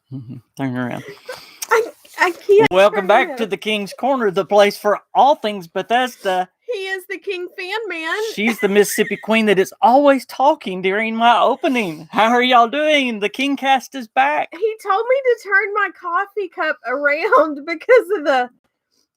Turn around. I can't. Welcome back to the King's Corner, the place for all things Bethesda. He is the KingFanMan. She's the Mississippi Queen that is always talking during my opening. How are y'all doing? The KingCast is back. He told me to turn my coffee cup around because of the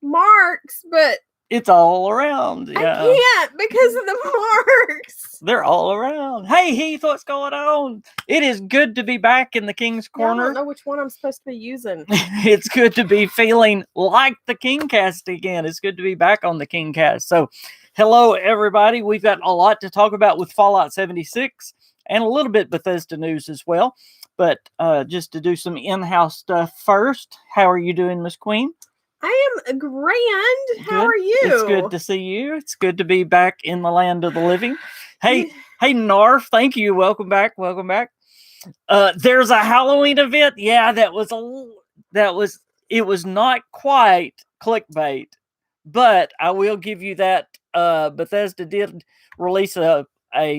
marks, but it's all around. Yeah. I can't because of the marks. They're all around. Hey, Heath, what's going on? It is good to be back in the King's Corner. I don't know which one I'm supposed to be using. It's good to be feeling like the KingCast again. It's good to be back on the KingCast. So, hello, everybody. We've got a lot to talk about with Fallout 76 and a little bit Bethesda news as well. But just to do some in-house stuff first, how are you doing, Miss Queen? I am grand. How are you? It's good to see you. It's good to be back in the land of the living. Hey, Narf, thank you. Welcome back. Welcome back. There's a Halloween event. Yeah, it was not quite clickbait, but I will give you that. Bethesda did release a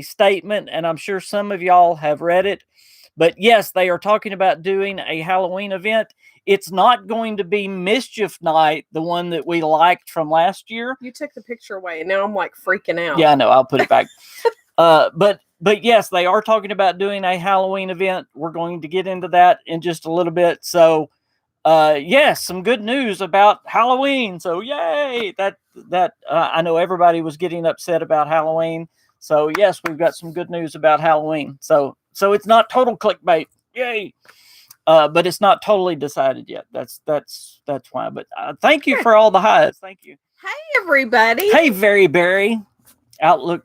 statement, and I'm sure some of y'all have read it. But yes, they are talking about doing a Halloween event. It's not going to be Mischief Night, the one that we liked from last year. You took the picture away, and now I'm like freaking out. Yeah, I know. I'll put it back. But yes, they are talking about doing a Halloween event. We're going to get into that in just a little bit. So, yes, some good news about Halloween. So, yay! I know everybody was getting upset about Halloween. So, yes, we've got some good news about Halloween. So it's not total clickbait. Yay! But it's not totally decided yet. That's why. But thank you for all the highs. Thank you. Hey, everybody. Hey, Very Berry. Outlook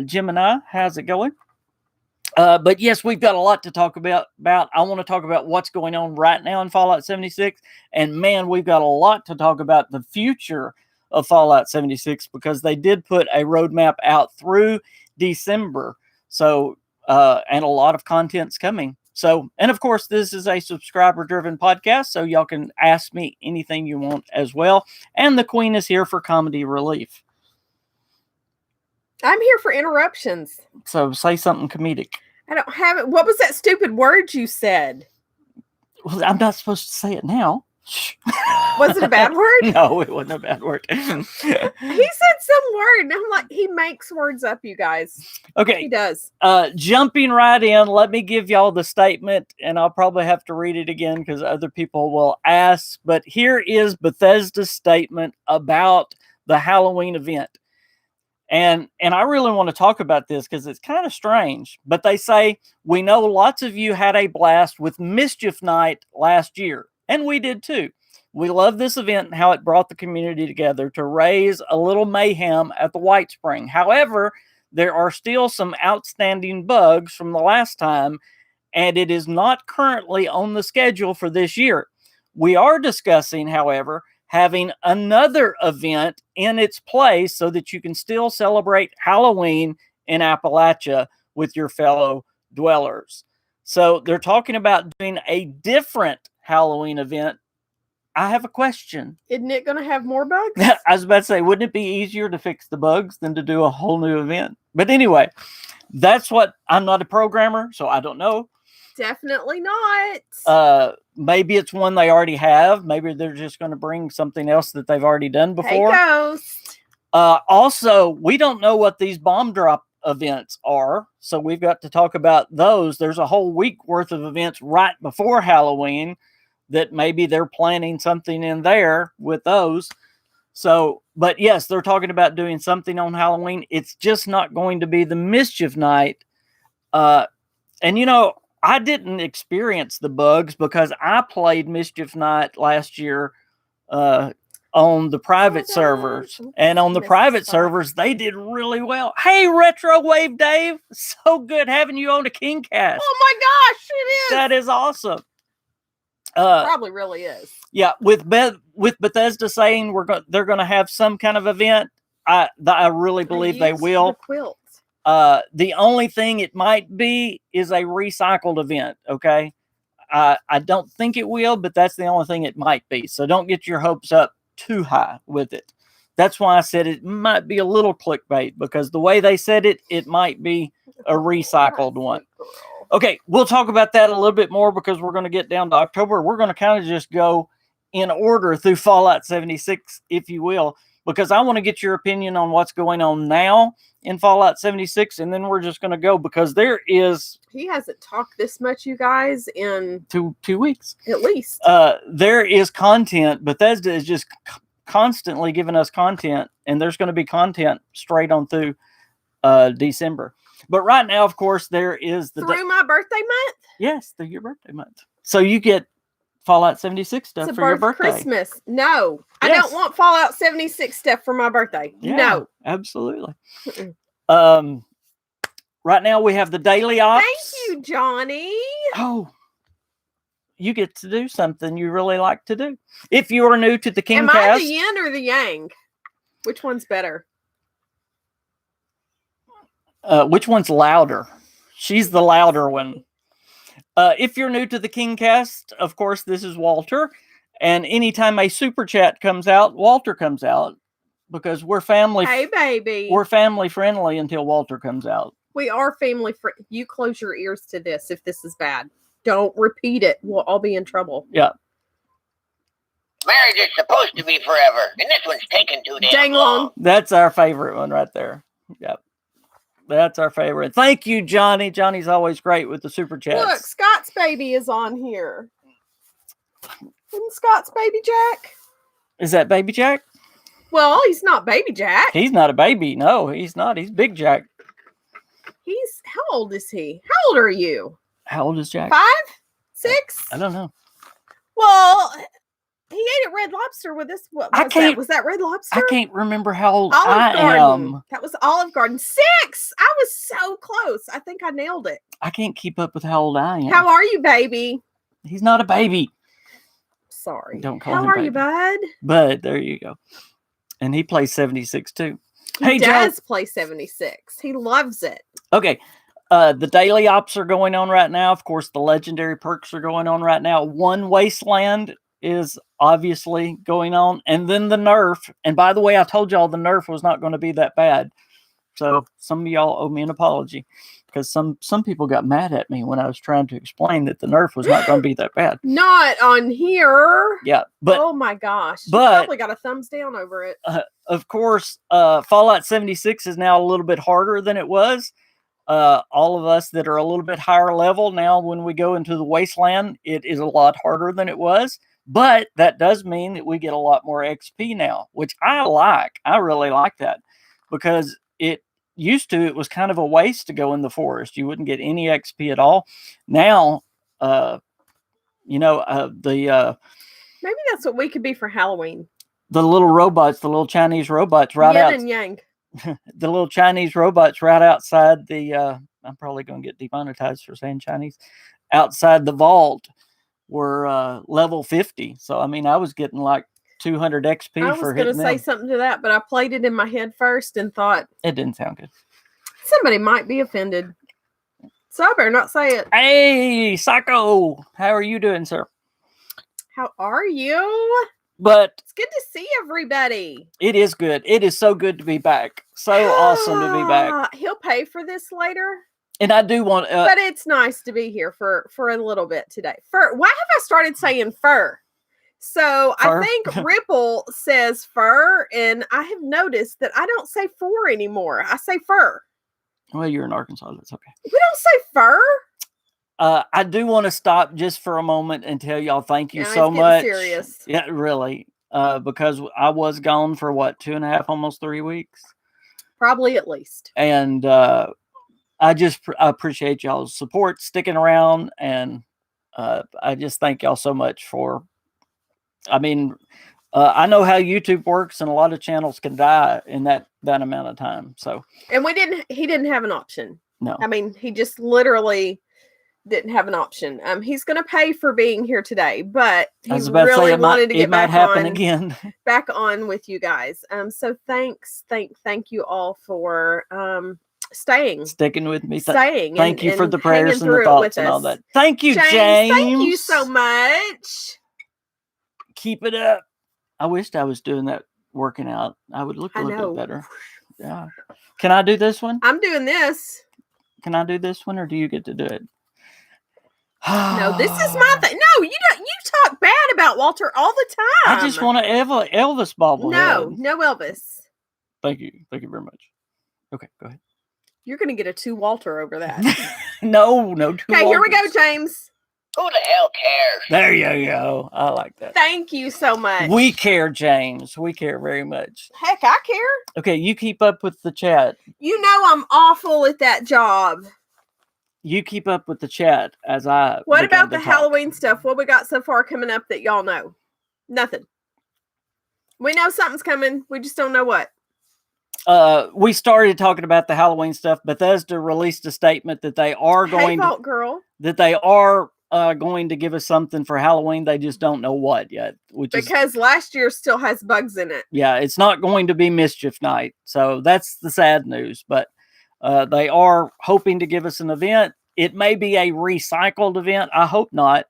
Gemini. How's it going? But yes, we've got a lot to talk about. I want to talk about what's going on right now in Fallout 76. And man, we've got a lot to talk about the future of Fallout 76 because they did put a roadmap out through December. So, and a lot of content's coming. So, and of course, this is a subscriber-driven podcast, so y'all can ask me anything you want as well. And the Queen is here for comedy relief. I'm here for interruptions. So say something comedic. I don't have it. What was that stupid word you said? Well, I'm not supposed to say it now. Was it a bad word? No, it wasn't a bad word. He said some word, and I'm like, he makes words up, you guys. Okay. He does. Jumping right in, let me give y'all the statement, and I'll probably have to read it again because other people will ask. But here is Bethesda's statement about the Halloween event. And I really want to talk about this because it's kind of strange. But they say, we know lots of you had a blast with Mischief Night last year. And we did too. We love this event and how it brought the community together to raise a little mayhem at the White Spring. However, there are still some outstanding bugs from the last time, and it is not currently on the schedule for this year. We are discussing, however, having another event in its place so that you can still celebrate Halloween in Appalachia with your fellow dwellers. So they're talking about doing a different Halloween event. I have a question. Isn't it going to have more bugs? I was about to say, wouldn't it be easier to fix the bugs than to do a whole new event? But anyway, that's what I'm not a programmer, so I don't know. Definitely not. Maybe it's one they already have. Maybe they're just going to bring something else that they've already done before. Hey, Ghost. Also, we don't know what these bomb drop events are, so we've got to talk about those. There's a whole week worth of events right before Halloween that maybe they're planning something in there with those. So, but yes, they're talking about doing something on Halloween. It's just not going to be the Mischief Night. And you know, I didn't experience the bugs because I played Mischief Night last year on the private servers. And on the private servers, they did really well. Hey, Retro Wave Dave. So good having you on the KingCast. Oh my gosh, it is. That is awesome. Probably really is. Yeah, with Bethesda saying they're going to have some kind of event, I really believe they will. The only thing it might be is a recycled event, okay? I don't think it will, but that's the only thing it might be. So don't get your hopes up too high with it. That's why I said it might be a little clickbait, because the way they said it, it might be a recycled one. Okay, we'll talk about that a little bit more because we're going to get down to October. We're going to kind of just go in order through Fallout 76, if you will, because I want to get your opinion on what's going on now in Fallout 76, and then we're just going to go because there is... He hasn't talked this much, you guys, in... Two weeks. At least. There is content. Bethesda is just constantly giving us content, and there's going to be content straight on through December. But right now, of course, there is the... Through my birthday month? Yes, through your birthday month. So you get Fallout 76 stuff for your birthday. Christmas. No. Yes. I don't want Fallout 76 stuff for my birthday. Yeah, no. Absolutely. Right now we have the daily ops. Thank you, Johnny. Oh, you get to do something you really like to do. If you are new to the KingCast... Am I the yin or the yang? Which one's better? Which one's louder? She's the louder one. If you're new to the KingCast, of course, this is Walter. And anytime a super chat comes out, Walter comes out. Because we're family. Hey, baby. We're family friendly until Walter comes out. We are family friendly. You close your ears to this if this is bad. Don't repeat it. We'll all be in trouble. Yeah. Marriage is supposed to be forever, and this one's taken too damn long. That's our favorite one right there. Yep. That's our favorite. Thank you, Johnny. Johnny's always great with the super chats. Look, Scott's baby is on here. Isn't Scott's baby Jack? Is that baby Jack? Well, he's not baby Jack. He's not a baby. No, he's not. He's big Jack. How old is he? How old are you? How old is Jack? 5? 6? I don't know. Well, he ate at Red Lobster with us. What was that? Was that Red Lobster? I can't remember how old Olive Garden. am. That was Olive Garden. 6! I was so close. I think I nailed it. I can't keep up with how old I am. How are you, baby? He's not a baby. Sorry. Don't call him How are baby. you, bud? Bud, there you go. And he plays 76 too. He does play 76. He loves it. Okay. The daily ops are going on right now. Of course, the legendary perks are going on right now. One Wasteland is obviously going on. And then the nerf. And by the way, I told y'all the nerf was not going to be that bad. So some of y'all owe me an apology. Because some people got mad at me when I was trying to explain that the nerf was not going to be that bad. Not on here. Yeah. But oh my gosh. You but probably got a thumbs down over it. Of course, Fallout 76 is now a little bit harder than it was. All of us that are a little bit higher level now, when we go into the Wasteland, it is a lot harder than it was. But that does mean that we get a lot more XP now, which I like. I really like that because it was kind of a waste to go in the forest. You wouldn't get any XP at all. Now, maybe that's what we could be for Halloween. The little robots, the little Chinese robots right out. Yin and yang. The little Chinese robots right outside the, I'm probably going to get demonetized for saying Chinese, outside the vault were level 50. So, I mean, I was getting like 200 XP for hitting them. I was going to say something to that, but I played it in my head first and thought. It didn't sound good. Somebody might be offended. So I better not say it. Hey, Psycho. How are you doing, sir? How are you? But it's good to see everybody. It is good. It is so good to be back. So awesome to be back. He'll pay for this later. And I do want... but it's nice to be here for a little bit today. Why have I started saying fur? So fur? I think Ripple says fur, and I have noticed that I don't say fur anymore. I say fur. Well, you're in Arkansas. That's okay. We don't say fur. I do want to stop just for a moment and tell y'all thank you so much. Serious. Yeah, really. Because I was gone for 2.5, almost 3 weeks. Probably at least. And I just appreciate y'all's support, sticking around, and I just thank y'all so much for. I mean, I know how YouTube works, and a lot of channels can die in that amount of time. So. And he didn't have an option. No. I mean, he just literally didn't have an option. He's going to pay for being here today, but he really wanted to get back happen again. Back on with you guys. So thanks. Thank you all for sticking with me. Thank you for the prayers and the thoughts and all that. Thank you, James. Thank you so much. Keep it up. I wished I was doing that, working out. I would look a little bit better. Yeah. Can I do this one? I'm doing this. Can I do this one, or do you get to do it? No, this is my thing. No, you don't. You talk bad about Walter all the time. I just want an Elvis bobblehead. No Elvis. Thank you very much. Okay, go ahead. You're gonna get a 2 Walter over that. no, 2 Okay, here we go, James. Who the hell cares? There you go. I like that. Thank you so much. We care, James. We care very much. Heck, I care. Okay, you keep up with the chat. You know I'm awful at that job. You keep up with the chat as I. What about the Halloween stuff? What we got so far coming up that y'all know? Nothing. We know something's coming. We just don't know what. We started talking about the Halloween stuff. Bethesda released a statement that they are going Vault Girl. That they are going to give us something for Halloween. They just don't know what yet. Because last year still has bugs in it. Yeah, it's not going to be Mischief Night. So that's the sad news. But they are hoping to give us an event. It may be a recycled event. I hope not.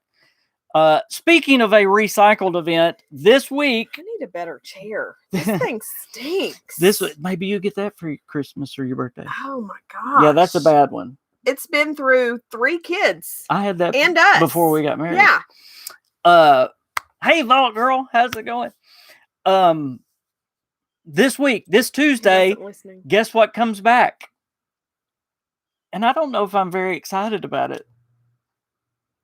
Speaking of a recycled event, this week... I need a better chair. This thing stinks. Maybe you get that for Christmas or your birthday. Oh my gosh. Yeah, that's a bad one. It's been through 3 kids. I had that and us before we got married. Yeah. Hey, Vault Girl, how's it going? This week, this Tuesday, guess what comes back? And I don't know if I'm very excited about it.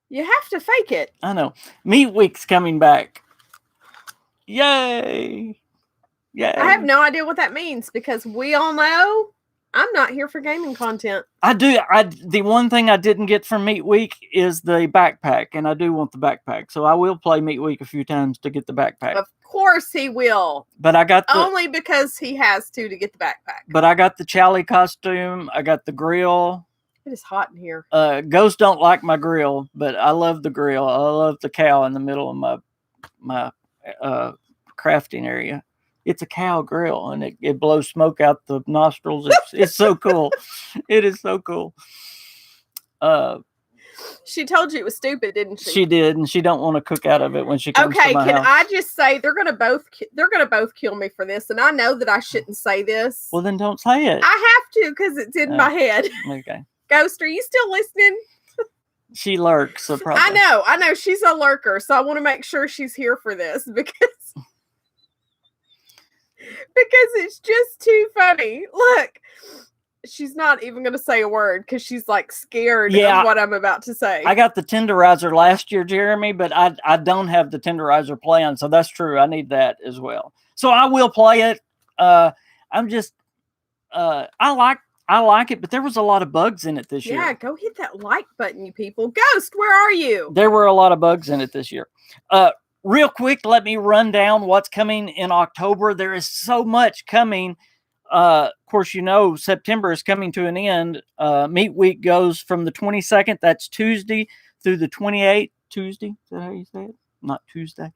You have to fake it. I know. Meat Week's coming back. Yay! Yay! I have no idea what that means because we all know I'm not here for gaming content. I do. The one thing I didn't get from Meat Week is the backpack, and I do want the backpack. So I will play Meat Week a few times to get the backpack. Of course he will. But I got only because he has to get the backpack. But I got the Charlie costume. I got the grill. It is hot in here. Ghosts don't like my grill, but I love the grill. I love the cow in the middle of my crafting area. It's a cow grill, and it blows smoke out the nostrils. It's so cool. It is so cool. She told you it was stupid, didn't she? She did, and she don't want to cook out of it when she comes to my house. Okay, can I just say they're gonna both kill me for this, and I know that I shouldn't say this. Well, then don't say it. I have to because it's in my head. Okay. Ghost, are you still listening? She lurks. So probably. I know. She's a lurker, so I want to make sure she's here for this because it's just too funny. Look, she's not even going to say a word because she's like scared of what I'm about to say. I got the tenderizer last year, Jeremy, but I don't have the tenderizer plan, so that's true. I need that as well. So I will play it. I'm just, I like it, but there was a lot of bugs in it this year. Yeah, go hit that like button, you people. Ghost, where are you? There were a lot of bugs in it this year. Real quick, let me run down what's coming in October. There is so much coming. Of course, you know, September is coming to an end. Meat Week goes from the 22nd, that's Tuesday, through the 28th. Tuesday? Is that how you say it? Not Tuesday.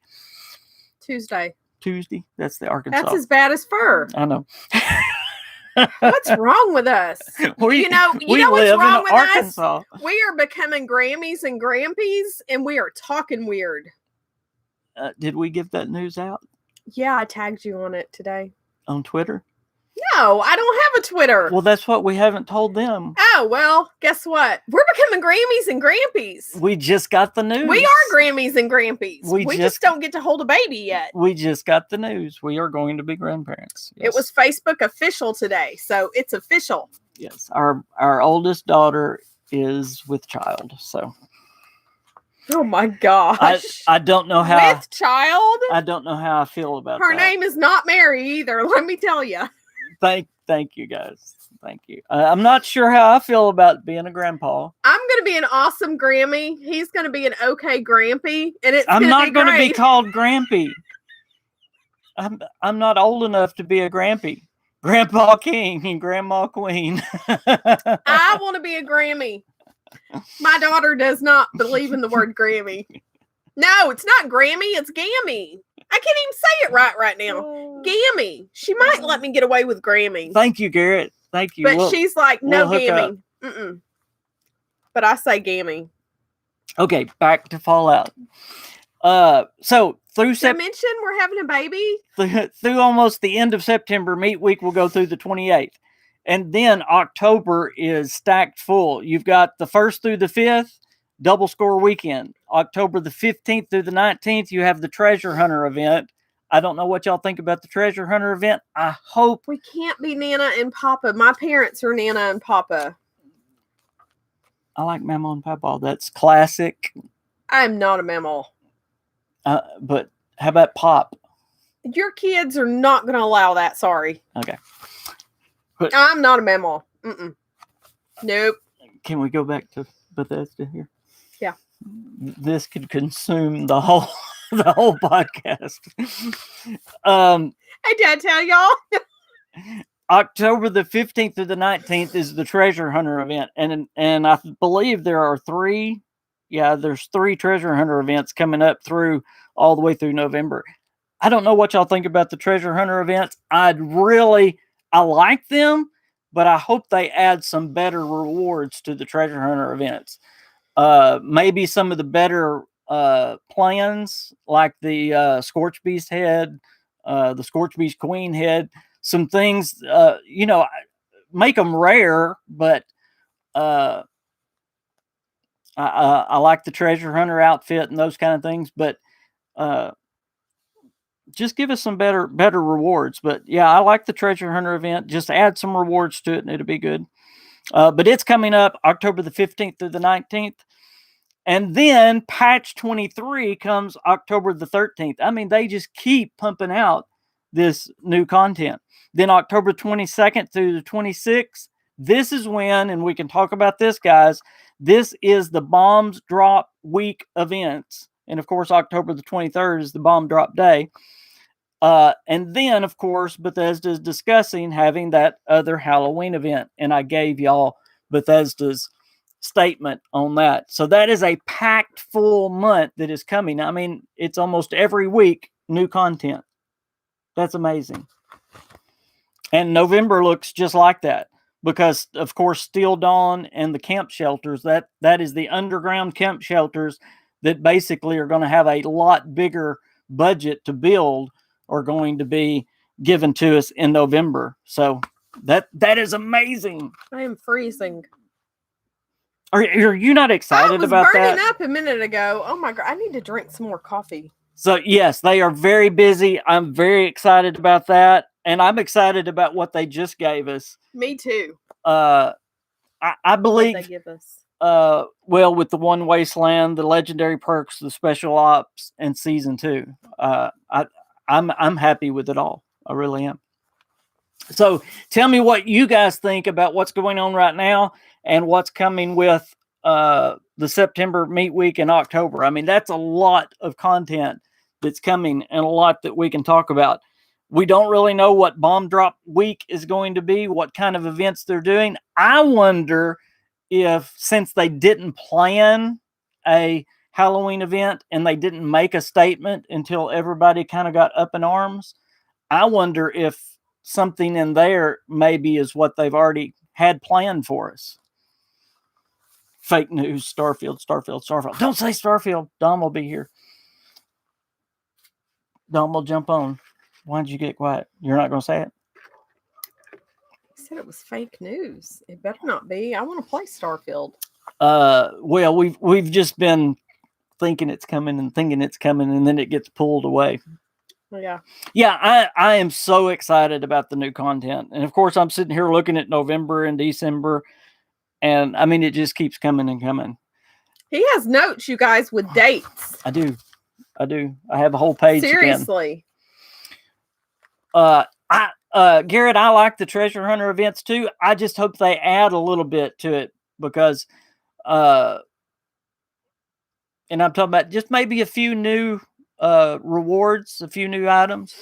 Tuesday. That's the Arkansas. That's as bad as fur. I know. What's wrong with us? You know what's wrong with Arkansas. Us? We are becoming Grammys and Grampies, and we are talking weird. Did we give that news out? Yeah, I tagged you on it today. On Twitter? No, I don't have a Twitter. Well, that's what we haven't told them. Oh, well, guess what? We're becoming Grammys and Grampies. We just got the news. We are Grammys and Grampies. We just don't get to hold a baby yet. We just got the news. We are going to be grandparents. Yes. It was Facebook official today, so it's official. Yes, our oldest daughter is with child, so. Oh my gosh. I don't know how. With child? I don't know how I feel about her that. Her name is not Mary either, let me tell you. Thank you guys. Thank you. I'm not sure how I feel about being a grandpa. I'm going to be an awesome Grammy. He's going to be an okay Grampy, and I'm not going to be called Grampy. I'm not old enough to be a Grampy. Grandpa King and Grandma Queen. I want to be a Grammy. My daughter does not believe in the word Grammy. No, it's not Grammy. It's Gammy. I can't even say it right now. Gammy. She might let me get away with Grammy. Thank you, Garrett. Thank you. But she's like, no Gammy. But I say Gammy. Okay, back to Fallout. So through Did I mention we're having a baby? Through almost the end of September, Meat Week will go through the 28th. And then October is stacked full. You've got the 1st through the 5th, Double Score Weekend. October the 15th through the 19th, you have the Treasure Hunter event. I don't know what y'all think about the Treasure Hunter event. I hope... We can't be Nana and Papa. My parents are Nana and Papa. I like Mama and Papa. That's classic. I'm not a mammal. But how about Pop? Your kids are not going to allow that. Sorry. Okay. But I'm not a mammal. Mm-mm. Nope. Can we go back to Bethesda here? Yeah. This could consume the whole podcast. Hey, did I tell y'all? October the 15th through the 19th is the Treasure Hunter event. And I believe there are there's 3 Treasure Hunter events coming up through all the way through November. I don't know what y'all think about the Treasure Hunter events. I like them, but I hope they add some better rewards to the Treasure Hunter events. Maybe some of the better plans, like the Scorch Beast head, the Scorch Beast Queen head, some things, make them rare, but I like the Treasure Hunter outfit and those kind of things, but just give us some better rewards. But yeah, I like the Treasure Hunter event. Just add some rewards to it and it'll be good. But it's coming up October the 15th through the 19th. And then patch 23 comes October the 13th. I mean, they just keep pumping out this new content. Then October 22nd through the 26th, this is when, and we can talk about this, guys, this is the Bombs Drop Week events. And of course, October the 23rd is the Bomb Drop Day. And then, of course, Bethesda is discussing having that other Halloween event. And I gave y'all Bethesda's statement on that. So that is a packed full month that is coming. I mean, it's almost every week new content. That's amazing. And November looks just like that because, of course, Steel Dawn and the camp shelters, that is the underground camp shelters that basically are going to have a lot bigger budget to build, are going to be given to us in November. So that is amazing. I am freezing. Are you not excited about that? I was burning up a minute ago. Oh my God. I need to drink some more coffee. So yes, they are very busy. I'm very excited about that. And I'm excited about what they just gave us. Me too. I believe what they give us. Well, with the One Wasteland, the legendary perks, the special ops, and season 2. I'm happy with it all. I really am. So tell me what you guys think about what's going on right now and what's coming with the September meet week in October. I mean, that's a lot of content that's coming and a lot that we can talk about. We don't really know what Bomb Drop Week is going to be, what kind of events they're doing. I wonder if, since they didn't plan a Halloween event and they didn't make a statement until everybody kind of got up in arms, I wonder if something in there maybe is what they've already had planned for us. Fake news, Starfield. Don't say Starfield. Dom will be here. Dom will jump on. Why did you get quiet? You're not going to say it? I said it was fake news. It better not be. I want to play Starfield. Well, we've just been thinking it's coming, and then it gets pulled away. Yeah. Yeah, I am so excited about the new content. And of course, I'm sitting here looking at November and December, and I mean, it just keeps coming and coming. He has notes, you guys, with dates. I do. I have a whole page. Seriously. Garrett, I like the Treasure Hunter events too. I just hope they add a little bit to it because, and I'm talking about just maybe a few new rewards, a few new items.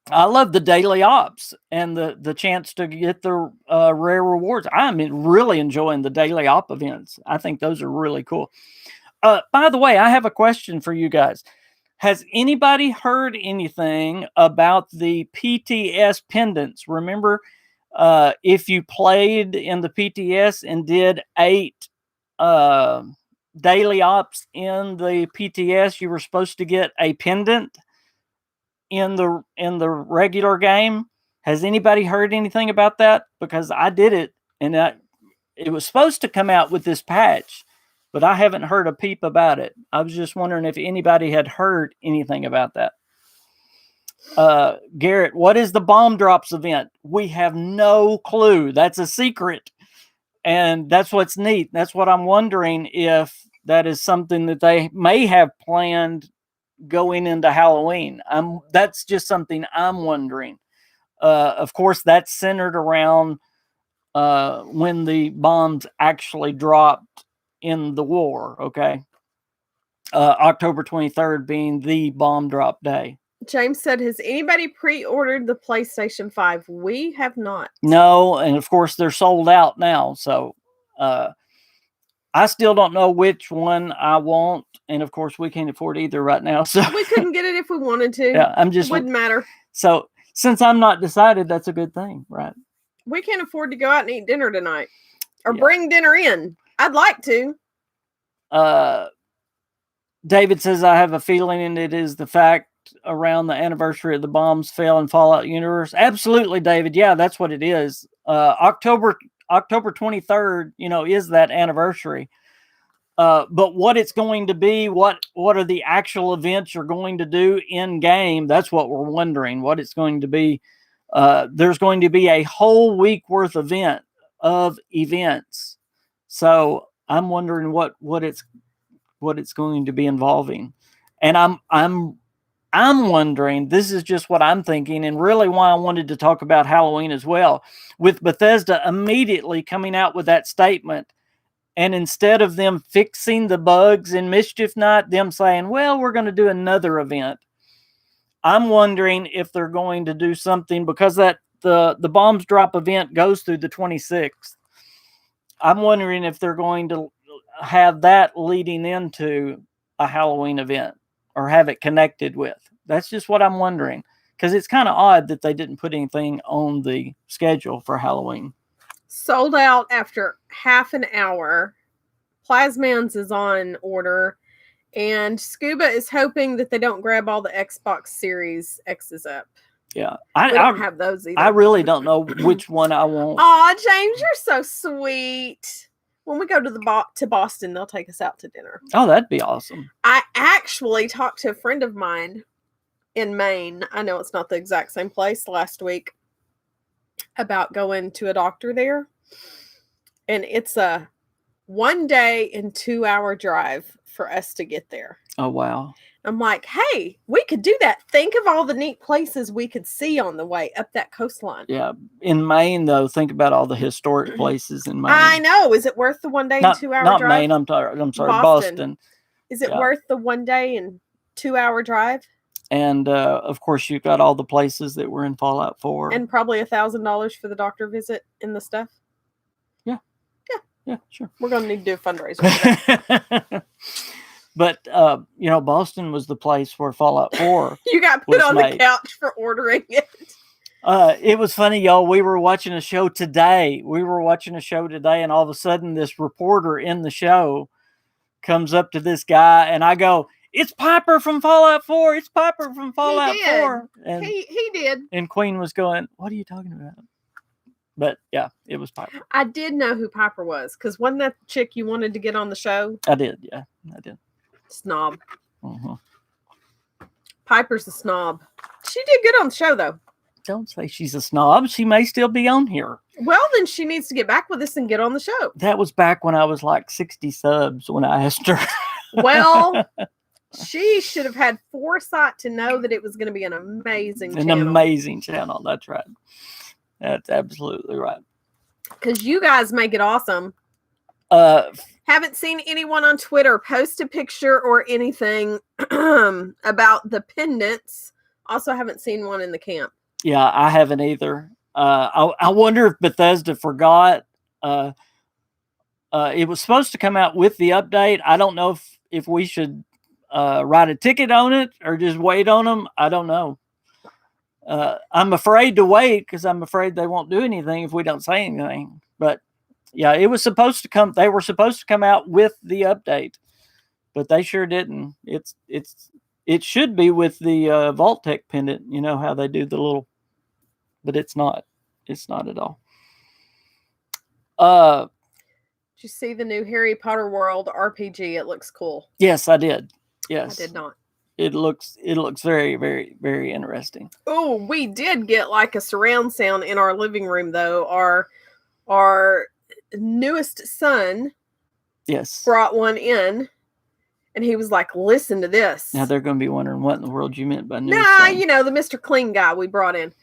I love the daily ops and the chance to get the rare rewards. I'm really enjoying the daily op events. I think those are really cool. By the way, I have a question for you guys. Has anybody heard anything about the PTS pendants? Remember, if you played in the PTS and did 8 daily ops in the PTS, you were supposed to get a pendant in the regular game. Has anybody heard anything about that? Because I did it, and it was supposed to come out with this patch, but I haven't heard a peep about it. I was just wondering if anybody had heard anything about that. Garrett, what is the bomb drops event? We have no clue. That's a secret. And that's what's neat. That's what I'm wondering, if that is something that they may have planned going into Halloween. That's just something I'm wondering. Of course, that's centered around when the bombs actually dropped in the war. Okay. October 23rd being the bomb drop day. James said, has anybody pre-ordered the PlayStation 5? We have not. No, and of course they're sold out now. So I still don't know which one I want. And of course we can't afford either right now. So we couldn't get it if we wanted to. Yeah, wouldn't matter. So since I'm not decided, that's a good thing, right? We can't afford to go out and eat dinner tonight. Or bring dinner in. I'd like to. David says, I have a feeling, and it is the fact around the anniversary of the bombs fell in Fallout universe. Absolutely, David. Yeah, that's what it is. October 23rd, is that anniversary. But what it's going to be, what are the actual events you're going to do in game? That's what we're wondering. What it's going to be. There's going to be a whole week worth of events. So I'm wondering what it's going to be involving. And I'm wondering, this is just what I'm thinking, and really why I wanted to talk about Halloween as well, with Bethesda immediately coming out with that statement, and instead of them fixing the bugs in Mischief Night, them saying, well, we're going to do another event. I'm wondering if they're going to do something, because that the bombs drop event goes through the 26th. I'm wondering if they're going to have that leading into a Halloween event, or have it connected with. That's just what I'm wondering, because it's kind of odd that they didn't put anything on the schedule for Halloween. Sold out after half an hour. Plasmans is on order, and Scuba is hoping that they don't grab all the Xbox Series X's up. Yeah, I don't have those either. I really don't know which one I want. Aw, James, you're so sweet. When we go to Boston, they'll take us out to dinner. Oh, that'd be awesome. I actually talked to a friend of mine in Maine. I know it's not the exact same place, last week, about going to a doctor there. And it's a 1 day and 2 hour drive for us to get there. Oh, wow. I'm like, hey, we could do that. Think of all the neat places we could see on the way up that coastline. Yeah. In Maine, though, think about all the historic places in Maine. I know. Is it worth the 1 day and 2 hour drive? Not Maine. I'm sorry, Boston. Is it worth the 1 day and 2 hour drive? And, of course, you've got all the places that were in Fallout 4. And probably $1,000 for the doctor visit and the stuff. Yeah, sure. We're going to need to do a fundraiser for that. But, Boston was the place where Fallout 4 You got put on the couch for ordering it. It was funny, y'all. We were watching a show today. And all of a sudden this reporter in the show comes up to this guy, and I go, it's Piper from Fallout 4. It's Piper from Fallout 4. And he did. And Queen was going, what are you talking about? But yeah, it was Piper. I did know who Piper was, because wasn't that the chick you wanted to get on the show? I did, yeah. I did. Snob. Uh-huh. Piper's a snob. She did good on the show, though. Don't say she's a snob. She may still be on here. Well, then she needs to get back with us and get on the show. That was back when I was like 60 subs when I asked her. Well, she should have had foresight to know that it was going to be an amazing channel. An amazing channel. That's right. That's absolutely right. Because you guys make it awesome. Haven't seen anyone on Twitter post a picture or anything about the pendants. Also haven't seen one in the camp. Yeah, I haven't either. I wonder if Bethesda forgot. It was supposed to come out with the update. I don't know if we should write a ticket on it or just wait on them. I don't know. I'm afraid to wait because I'm afraid they won't do anything if we don't say anything. But yeah, it was supposed to come. They were supposed to come out with the update, but they sure didn't. It should be with the Vault-Tec pendant. You know how they do the little, but it's not. It's not at all. Did you see the new Harry Potter World RPG? It looks cool. Yes, I did. Yes. I did not. It looks very, very, very interesting. Oh, we did get like a surround sound in our living room though. Our newest son brought one in, and he was like, listen to this. Now they're going to be wondering what in the world you meant by newest Nah, son. you know, the Mr. Clean guy we brought in.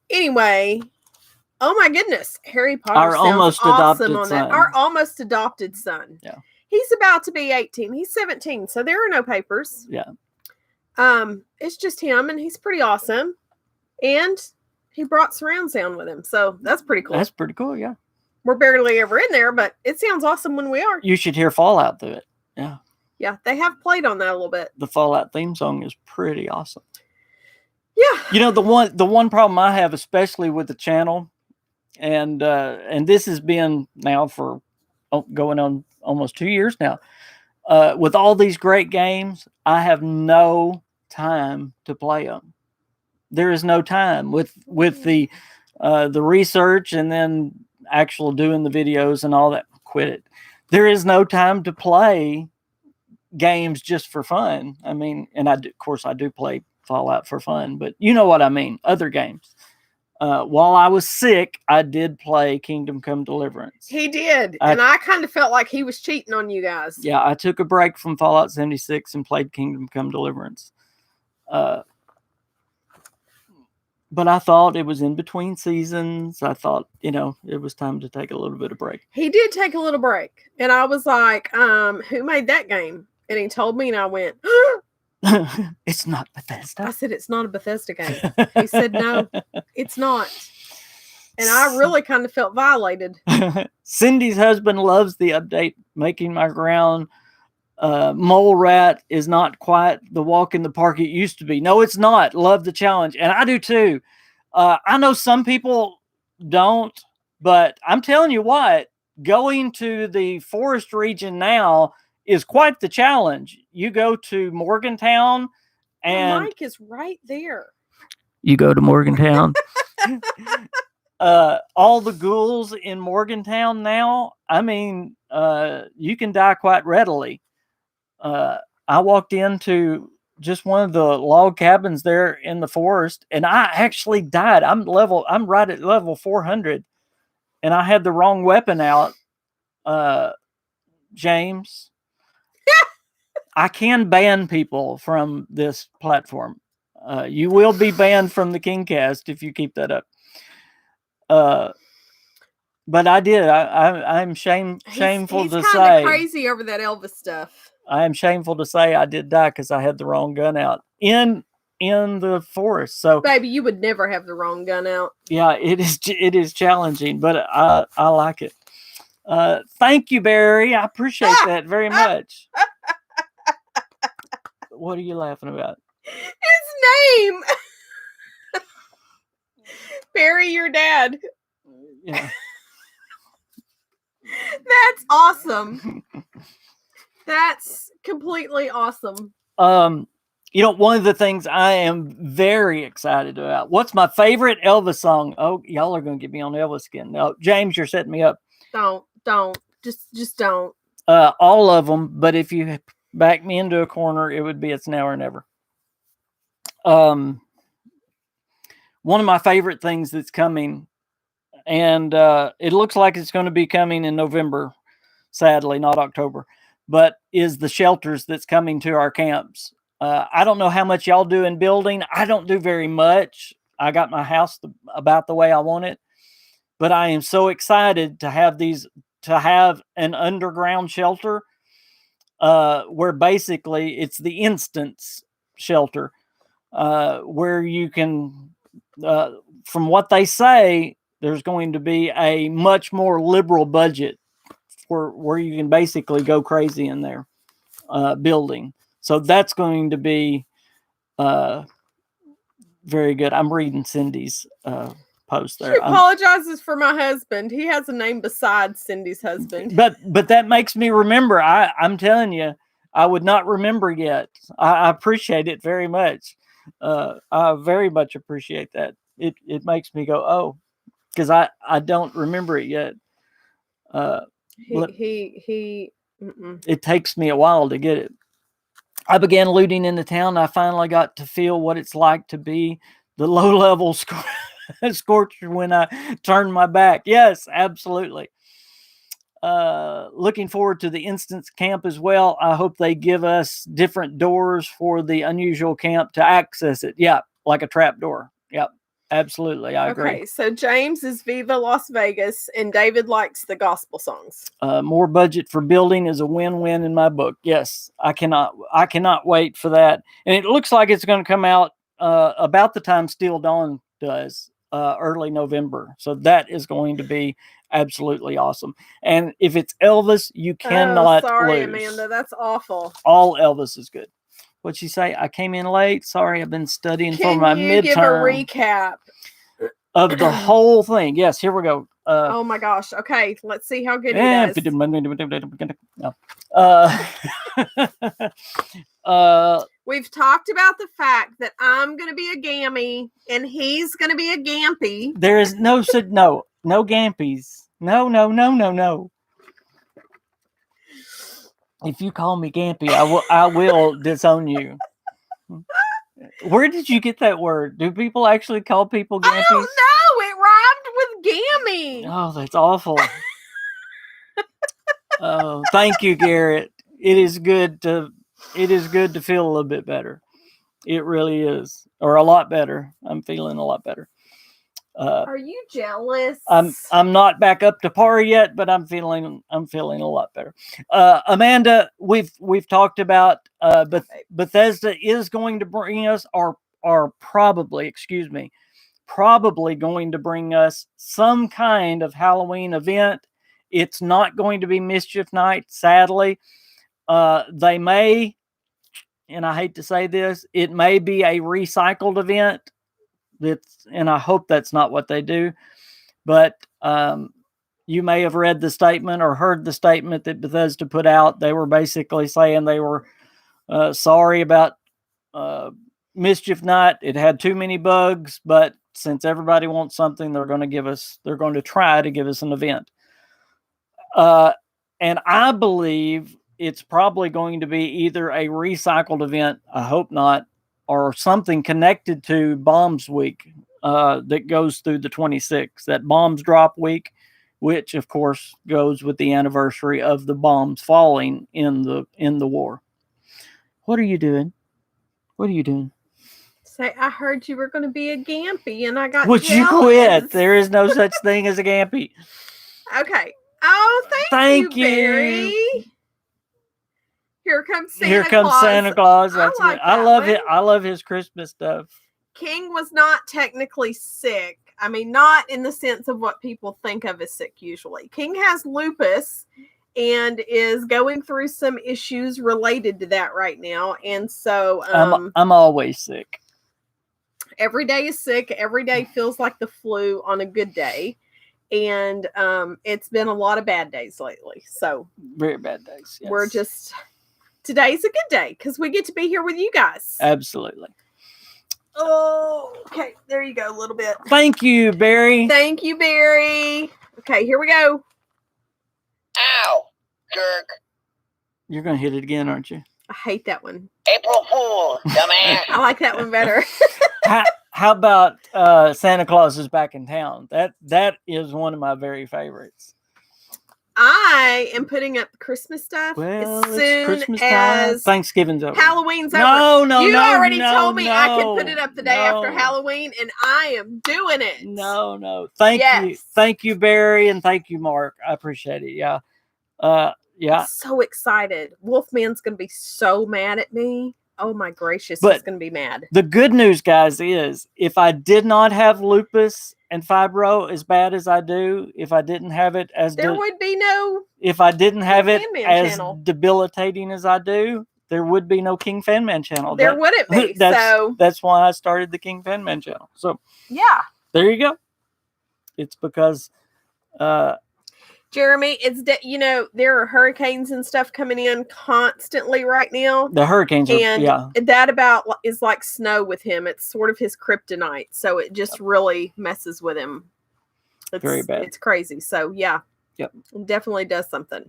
Anyway, oh my goodness, Harry Potter Our sounds almost awesome adopted on son. that. Our almost adopted son. Yeah. He's about to be 18. He's 17, so there are no papers. Yeah. It's just him, and he's pretty awesome. And he brought surround sound with him, so that's pretty cool. That's pretty cool, yeah. We're barely ever in there, but it sounds awesome when we are. You should hear Fallout through it. Yeah. Yeah, they have played on that a little bit. The Fallout theme song is pretty awesome. Yeah. You know, the one problem I have, especially with the channel, and this has been now for going on almost 2 years now. With all these great games, I have no time to play them. There is no time with the research and then actual doing the videos and all that. Quit it. There is no time to play games just for fun. I mean, and of course I do play Fallout for fun, but you know what I mean. Other games. While I was sick, I did play Kingdom Come Deliverance. He did. And I kind of felt like he was cheating on you guys. Yeah, I took a break from Fallout 76 and played Kingdom Come Deliverance. But I thought it was in between seasons. I thought, you know, it was time to take a little bit of break. He did take a little break. And I was like, who made that game? And he told me, and I went, it's not Bethesda. I said, it's not a Bethesda game. He said, no, it's not. And I really kind of felt violated. Cindy's husband loves the update, making my ground mole rat is not quite the walk in the park it used to be. No, it's not. Love the challenge. And I do too. I know some people don't, but I'm telling you what, going to the forest region now is quite the challenge. You go to Morgantown and Mike is right there. You go to Morgantown. All the ghouls in Morgantown now, I mean, you can die quite readily. I walked into just one of the log cabins there in the forest, and I actually died. I'm right at level 400, and I had the wrong weapon out. James, I can ban people from this platform. You will be banned from the KingCast if you keep that up. But I did. I'm shameful he's to say. He's kind of crazy over that Elvis stuff. I am shameful to say I did die because I had the wrong gun out in the forest. So, baby, you would never have the wrong gun out. Yeah, it is challenging, but I like it. Thank you, Barry. I appreciate that very much. What are you laughing about? His name. Barry, your dad. Yeah. That's awesome. That's completely awesome. You know, one of the things I am very excited about. What's my favorite Elvis song? Oh, y'all are going to get me on Elvis again. No, James, you're setting me up. Don't. Just don't. All of them, but if you back me into a corner, it would be It's Now or Never. One of my favorite things that's coming, and it looks like it's going to be coming in November, sadly, not October, but is the shelters that's coming to our camps. I don't know how much y'all do in building. I don't do very much. I got my house about the way I want it, but I am so excited to have an underground shelter where basically it's the instance shelter where you can, from what they say, there's going to be a much more liberal budget where you can basically go crazy in there building. So that's going to be very good. I'm reading Cindy's post there. She apologizes for my husband. He has a name besides Cindy's husband. But that makes me remember. I'm telling you, I would not remember yet. I appreciate it very much. I very much appreciate that. It makes me go, oh, because I don't remember it yet. It takes me a while to get it. I began looting in the town. I finally got to feel what it's like to be the low-level scorcher when I turned my back. Yes, absolutely. Looking forward to the instance camp as well. I hope they give us different doors for the unusual camp to access it. Yeah, like a trap door. Yep, absolutely. I agree. Okay, so James is Viva Las Vegas, and David likes the gospel songs. More budget for building is a win-win in my book. Yes, I cannot wait for that. And it looks like it's going to come out about the time Steel Dawn does, early November. So that is going to be absolutely awesome. And if it's Elvis, you cannot sorry, lose. Amanda, that's awful. All Elvis is good. What'd she say? I came in late. Sorry, I've been studying for my midterm. Can you give a recap of the whole thing? Yes, here we go. Oh my gosh. Okay, let's see how good he does. We've talked about the fact that I'm going to be a gammy and he's going to be a gampy. There is no gampies. No. If you call me gampy, I will disown you. Where did you get that word? Do people actually call people gampies? I don't know. It rhymed with gammy. Oh, that's awful. Oh, thank you, Garrett. It is good to feel a little bit better. It really is, or a lot better. I'm feeling a lot better. Are you jealous? I'm not back up to par yet, but I'm feeling a lot better. Amanda, we've talked about Bethesda is going to bring us probably going to bring us some kind of Halloween event. It's not going to be Mischief Night, sadly. They may, and I hate to say this, it may be a recycled event. And I hope that's not what they do. But you may have read the statement or heard the statement that Bethesda put out. They were basically saying they were sorry about Mischief Night. It had too many bugs, but since everybody wants something, they're going to try to give us an event. And I believe it's probably going to be either a recycled event, I hope not, or something connected to Bombs Week that goes through the 26th, that bombs drop week, which of course goes with the anniversary of the bombs falling in the war. What are you doing? Say, I heard you were going to be a gampy, and I got Would jealous. you quit? There is no such thing as a gampy. Okay. Oh, thank you, Barry. Here comes Santa Claus. That's I love it. I love his Christmas stuff. King was not technically sick. I mean, not in the sense of what people think of as sick usually. King has lupus and is going through some issues related to that right now. And so I'm always sick. Every day is sick. Every day feels like the flu on a good day. And it's been a lot of bad days lately. So very bad days. Yes. We're just... Today's a good day because we get to be here with you guys. Absolutely. Oh, okay. There you go. A little bit. Thank you, Barry. Thank you, Barry. Okay, here we go. Ow, jerk. You're going to hit it again, aren't you? I hate that one. April Fool, dumbass. I like that one better. How about Santa Claus is back in town? That is one of my very favorites. I am putting up Christmas stuff as soon as Thanksgiving's over. Halloween's over. No. You already told me I could put it up the day after Halloween, and I am doing it. No. Thank you, Barry, and thank you, Mark. I appreciate it. Yeah. I'm so excited. Wolfman's going to be so mad at me. Oh my gracious, but he's going to be mad. The good news, guys, is if I did not have lupus and fibro as bad as I do, if I didn't have it as would be no. If I didn't have it as channel. Debilitating as I do, there would be no KingFanMan channel. There wouldn't be. That's why I started the KingFanMan channel. So yeah, there you go. It's because. Jeremy, there are hurricanes and stuff coming in constantly right now. The hurricanes that is like snow with him. It's sort of his kryptonite. So it just really messes with him. It's very bad. It's crazy. So yeah. Yep. It definitely does something.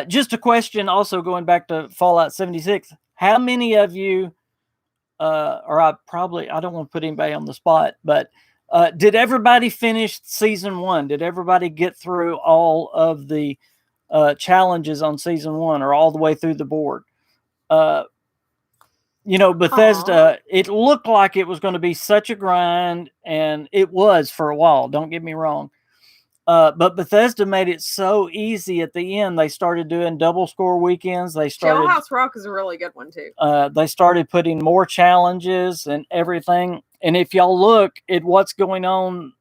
Just a question also going back to Fallout 76. How many of you, or I don't want to put anybody on the spot, but did everybody finish season 1? Did everybody get through all of the challenges on season 1 or all the way through the board? Bethesda, it looked like it was going to be such a grind, and it was for a while. Don't get me wrong. But Bethesda made it so easy at the end. They started doing double score weekends. Jailhouse Rock is a really good one too. They started putting more challenges and everything. And if y'all look at what's going on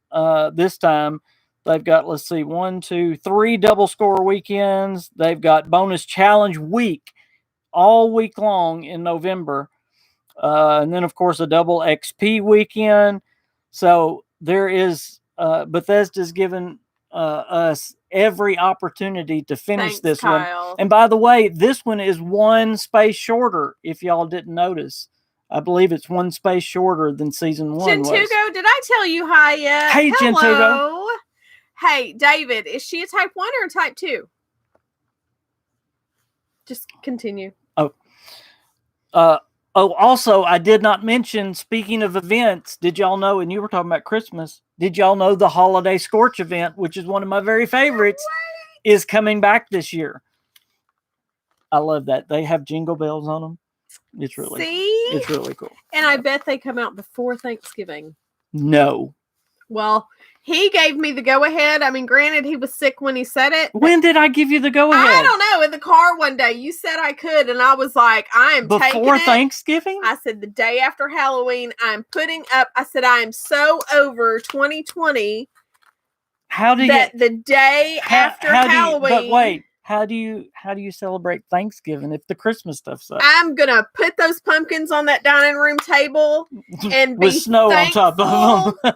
this time, they've got, 1, 2, 3 double score weekends. They've got bonus challenge week all week long in November. And then, of course, a double XP weekend. So there is Bethesda's given us every opportunity to finish this Kyle. one. And by the way, this one is 1 space shorter, if y'all didn't notice. I believe it's 1 space shorter than season 1 was. Gentugo, did I tell you hi yet? Hey, Hello. Gentugo. Hey, David, is she a type 1 or a type 2? Just continue. Also, I did not mention, speaking of events, did y'all know, and you were talking about Christmas, did y'all know the Holiday Scorch event, which is one of my very favorites, is coming back this year? I love that. They have jingle bells on them. It's really cool. And I bet they come out before Thanksgiving. No. Well, he gave me the go-ahead. I mean, granted, he was sick when he said it. When did I give you the go-ahead? I don't know. In the car one day, you said I could, and I was like, I am taking it. Before Thanksgiving? I said, the day after Halloween, I'm putting up. I said, I am so over 2020. How do you... the day after Halloween... But wait. How do you celebrate Thanksgiving if the Christmas stuff sucks? I'm gonna put those pumpkins on that dining room table and with be snow on top of them.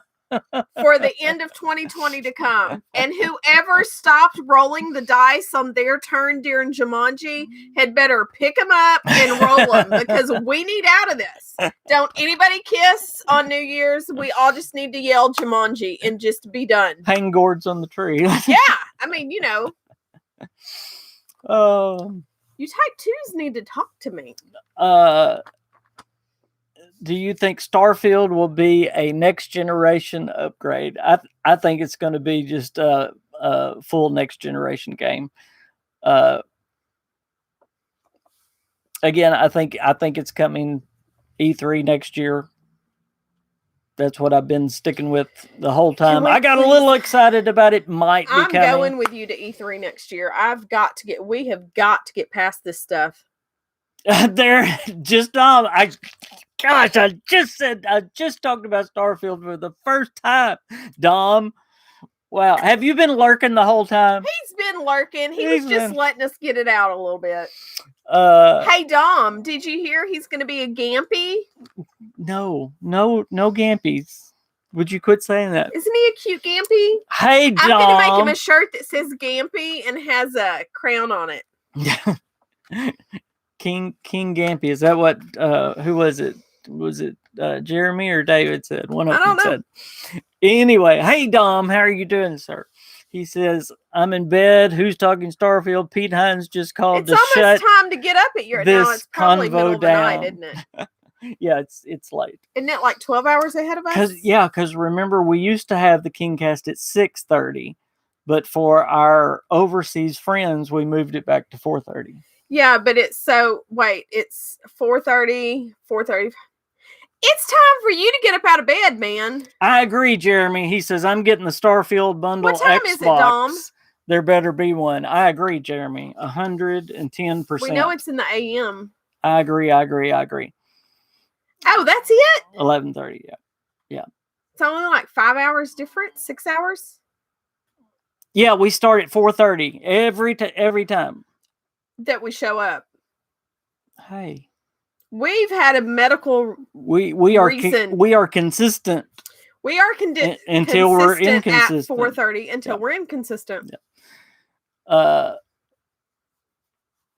For the end of 2020 to come. And whoever stopped rolling the dice on their turn during Jumanji had better pick them up and roll them, because we need out of this. Don't anybody kiss on New Year's. We all just need to yell Jumanji and just be done. Hang gourds on the tree. Yeah. I mean, you know. You type 2s need to talk to me. Do you think Starfield will be a next generation upgrade? I think it's going to be just a full next generation game. Again, I think it's coming E3 next year. That's what I've been sticking with the whole time. I got a little excited about it. Might be coming. I'm going with you to E3 next year. We have got to get past this stuff. They're just on. I just talked about Starfield for the first time, Dom. Wow. Have you been lurking the whole time? He's been lurking. He was just letting us get it out a little bit. Hey, Dom, did you hear he's going to be a Gampy? No Gampies. Would you quit saying that? Isn't he a cute Gampy? Hey, Dom. I'm going to make him a shirt that says Gampy and has a crown on it. King Gampy. Is that what, who was it? Was it Jeremy or David said? One of them said. Anyway, hey, Dom, how are you doing, sir? He says, I'm in bed. Who's talking Starfield? Pete Hines just called to shut. It's almost time to get up at your now. It's probably middle of the night, isn't it? Yeah, it's late. Isn't it like 12 hours ahead of us? Because remember, we used to have the Kingcast at 6:30, but for our overseas friends, we moved it back to 4:30. Yeah, but it's 4:30. It's time for you to get up out of bed, man. I agree, Jeremy. He says, I'm getting the Starfield bundle. What time is it, Dom? There better be one. I agree, Jeremy. 110%. We know it's in the AM. I agree. Oh, that's it? 11:30, yeah. It's only like 5 hours different? 6 hours? Yeah, we start at 4:30 every time. That we show up. Hey. We've had a medical we are consistent. We are until we're inconsistent. At 4:30 until we're inconsistent. Yeah.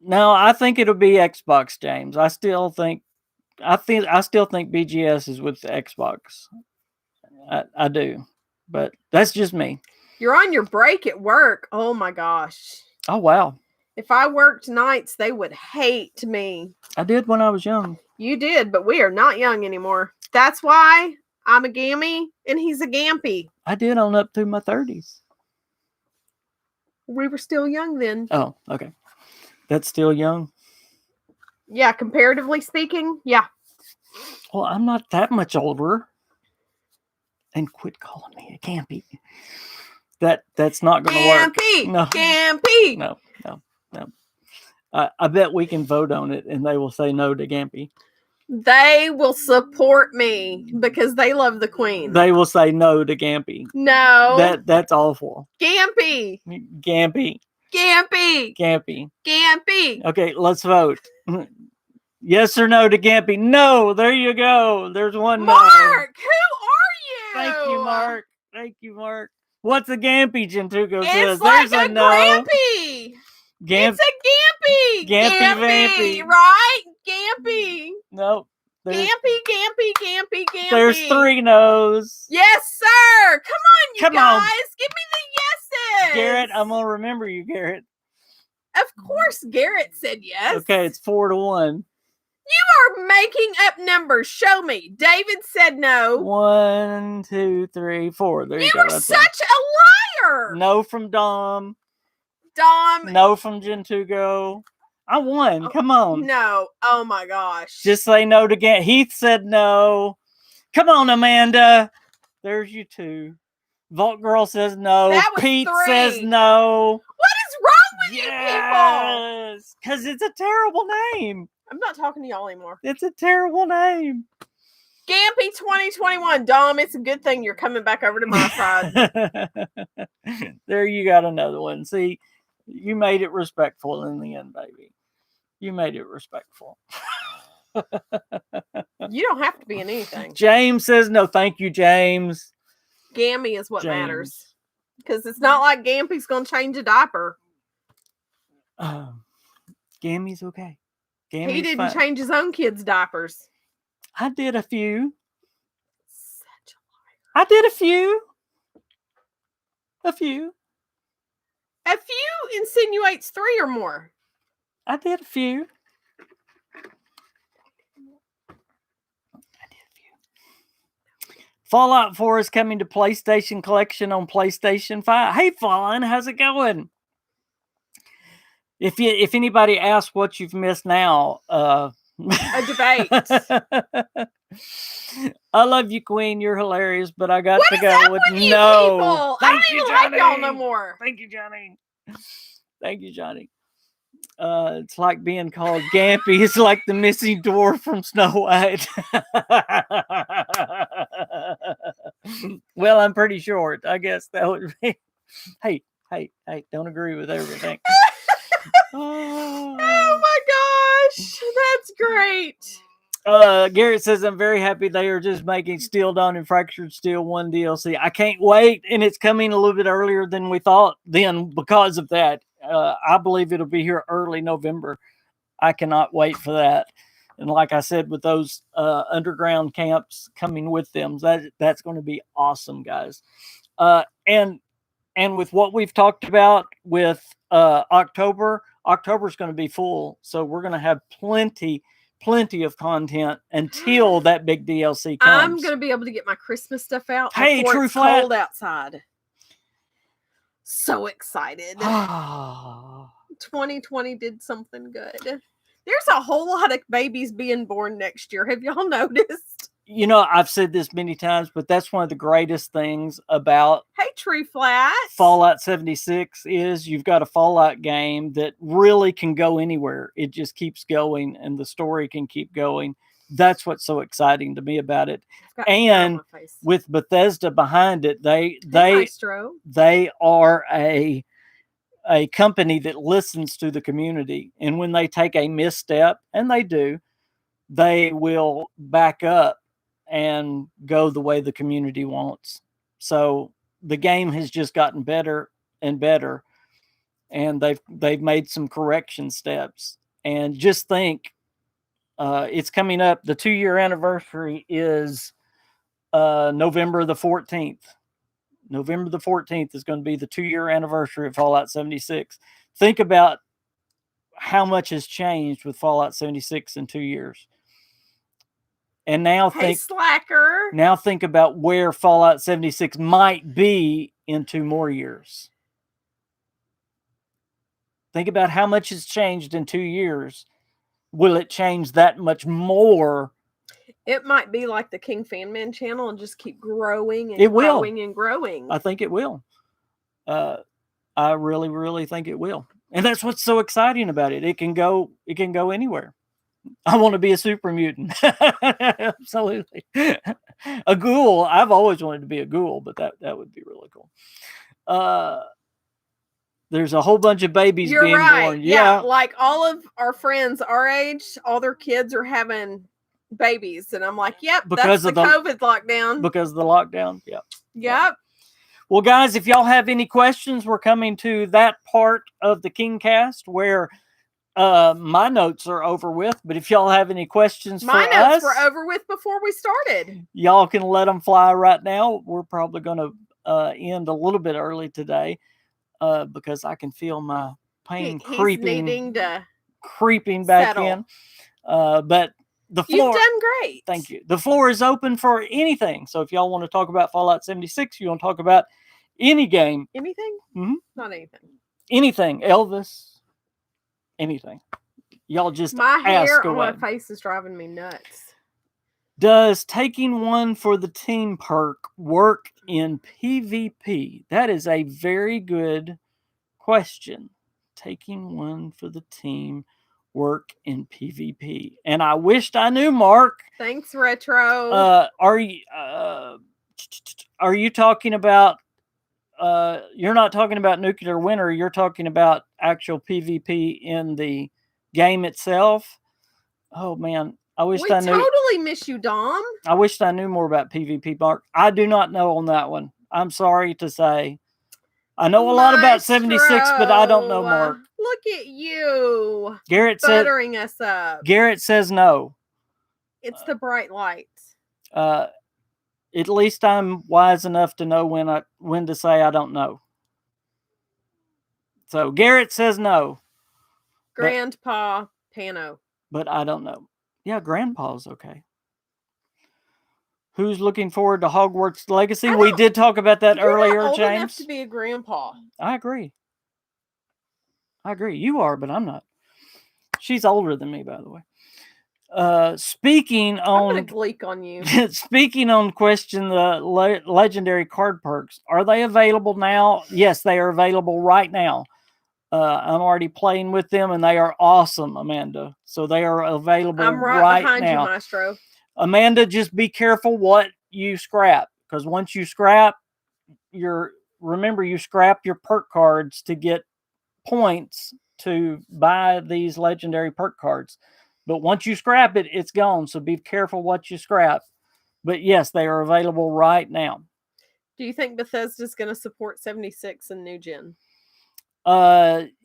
No, I think it'll be Xbox, James. I still think BGS is with the Xbox. I do, but that's just me. You're on your break at work. Oh my gosh. Oh, wow. If I worked nights, they would hate me. I did when I was young. You did, but we are not young anymore. That's why I'm a gammy and he's a gampy. I did on up through my 30s. We were still young then. Oh, okay. That's still young. Yeah, comparatively speaking, yeah. Well, I'm not that much older. And quit calling me a campy. That's not going to work. Gampy! No. Gampy! No. I bet we can vote on it and they will say no to Gampy. They will support me because they love the queen. They will say no to Gampy. No. That's awful. Gampy. Gampy. Gampy. Gampy. Gampy. Okay, let's vote. Yes or no to Gampy? No. There you go. There's one Mark, no. who are you? Thank you, Mark. Thank you, Mark. What's a Gampy, Gentugo says? It's like There's a no. Grampy. It's a Gampy. Gampy Vampy. Right? Gampy. No. Gampy. There's 3 no's. Yes, sir. Come on, you Come guys. on. Give me the yeses. Garrett, I'm going to remember you, Garrett. Of course, Garrett said yes. Okay, it's 4-1. You are making up numbers. Show me. David said no. 1, 2, 3, 4. There you go. You are such a liar. No from Dom. Dom. No from Gentugo. I won. Come on. No. Oh my gosh. Just say no to Gampy. Heath said no. Come on, Amanda. There's you 2. Vault Girl says no. That was Pete 3. says no. What is wrong with you people? Yes, because it's a terrible name. I'm not talking to y'all anymore. It's a terrible name. Gampy 2021. Dom, it's a good thing you're coming back over to my side. There you got another one. See, you made it respectful in the end, baby. You made it respectful. You don't have to be in anything. James says no. Thank you, James. Gammy is what James. matters. Because it's not like Gampy's going to change a diaper. Gammy's okay. Gammy's He didn't fine. change his own kids' diapers. I did a few. Such a I did a few. A few. liar. A few insinuates 3 or more. I did a few. Fallout 4 is coming to PlayStation Collection on PlayStation 5. Hey, Fallen, how's it going? If anybody asks what you've missed now, A debate. I love you, Queen. You're hilarious, but I got What to is go up with with you no. people? I don't even like y'all no more. Thank you, Johnny. Thank you, Johnny. It's like being called Gampy. It's like the missing dwarf from Snow White. Well, I'm pretty short. I guess that would be. Hey, don't agree with everything. Oh my gosh. That's great. Garrett says, I'm very happy they are just making Steel Dawn and Fractured Steel 1 DLC. I can't wait, and it's coming a little bit earlier than we thought then because of that. I believe it'll be here early November. I cannot wait for that. And like I said, with those underground camps coming with them, that's going to be awesome, guys. And with what we've talked about with October's going to be full. So we're going to have plenty of content until that big DLC comes. I'm going to be able to get my Christmas stuff out Hey, before True it's Flat. cold outside. So excited. 2020 did something good. There's a whole lot of babies being born next year. Have y'all noticed? You know, I've said this many times, but that's one of the greatest things about Hey, Tree Flats. Fallout 76 is you've got a Fallout game that really can go anywhere. It just keeps going and the story can keep going. That's what's so exciting to me about it. And with Bethesda behind it, they are a company that listens to the community. And when they take a misstep, and they do, they will back up and go the way the community wants. So the game has just gotten better and better, and they've made some correction steps. And just think, it's coming up. The 2-year anniversary is November the 14th. November the 14th is going to be the 2-year anniversary of Fallout 76. Think about how much has changed with Fallout 76 in 2 years. And now slacker. Now think about where Fallout 76 might be in 2 more years. Think about how much has changed in 2 years. Will it change that much more? It might be like the KingFanMan channel and just keep growing and growing and growing. I think it will. I really, really think it will. And that's what's so exciting about it. It can go anywhere. I want to be a super mutant. Absolutely. A ghoul. I've always wanted to be a ghoul, but that would be really cool. There's a whole bunch of babies being born. Yeah, like all of our friends our age, all their kids are having babies, and I'm like, yep, because that's the COVID lockdown. Because of the lockdown, yeah. Yep. Well, guys, if y'all have any questions, we're coming to that part of the KingCast where my notes are over with. But if y'all have any questions my notes were over with before we started. Y'all can let them fly right now. We're probably going to end a little bit early today because I can feel my pain creeping back settle in. But the floor, you've done great. Thank you. The floor is open for anything. So if y'all want to talk about Fallout 76, you want to talk about any game. Anything? Mm-hmm. Not anything. Anything. Elvis. Anything. Y'all just my hair ask on away. my face is driving me nuts. Does taking one for the team perk work in PvP? That is a very good question. Taking one for the team work in PvP, and I wished I knew, Mark. Thanks, Retro. Are you talking about? You're not talking about nuclear winter. You're talking about actual PvP in the game itself. Oh man, I wish I knew. We totally miss you, Dom. I wished I knew more about PvP, Mark. I do not know on that one. I'm sorry to say. I know a lot about 76, but I don't know, Mark. Look at you. Garrett buttering us up. Garrett says no. It's the bright lights. At least I'm wise enough to know when to say I don't know. So Garrett says no. Grandpa Pano. But I don't know. Yeah, Grandpa's okay. Who's looking forward to Hogwarts Legacy? We did talk about that earlier, not old James. Enough to be a grandpa. I agree. You are, but I'm not. She's older than me, by the way. Speaking on, I'm gonna gleek on you. Speaking on question the legendary card perks, are they available now? Yes, they are available right now. I'm already playing with them, and they are awesome, Amanda. So they are available right now. I'm right behind you, Maestro. Amanda, just be careful what you scrap, because once you scrap remember you scrap your perk cards to get points to buy these legendary perk cards. But once you scrap it, it's gone. So be careful what you scrap. But yes, they are available right now. Do you think Bethesda's going to support 76 and new gen?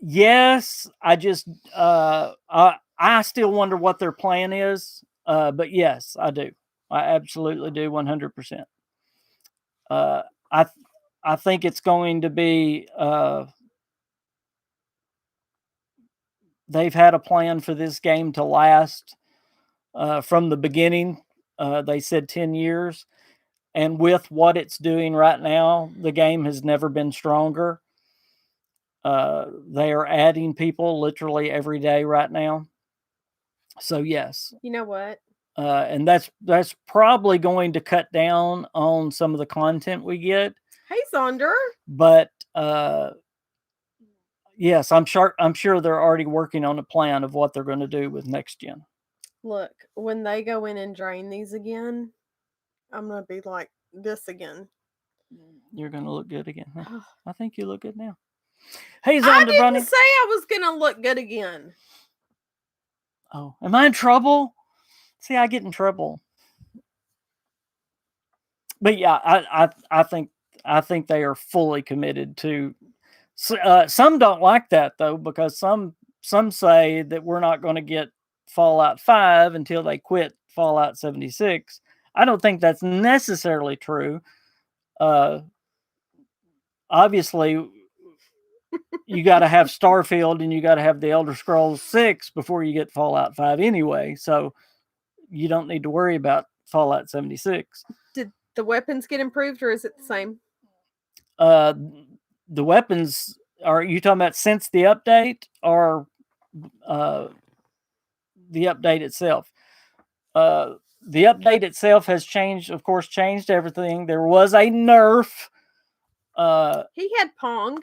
Yes. I just I still wonder what their plan is. But yes, I do. I absolutely do 100%. I think it's going to be they've had a plan for this game to last from the beginning. They said 10 years. And with what it's doing right now, the game has never been stronger. They are adding people literally every day right now. So yes. You know what? And that's probably going to cut down on some of the content we get. Hey, Zonder. But yes, I'm sure they're already working on a plan of what they're going to do with next gen. Look, when they go in and drain these again, I'm going to be like this again. You're going to look good again. Huh? I think you look good now. Hey, I didn't say I was going to look good again. Oh, am I in trouble? See, I get in trouble. But yeah, I think they are fully committed to. Some don't like that though, because some say that we're not going to get Fallout 5 until they quit Fallout 76. I don't think that's necessarily true. obviously you got to have Starfield and you got to have the Elder Scrolls 6 before you get Fallout 5 anyway. So you don't need to worry about Fallout 76. Did the weapons get improved, or is it the same? The weapons, are you talking about since the update, or the update itself? The update itself has changed, of course, changed everything. There was a nerf. He had Pong.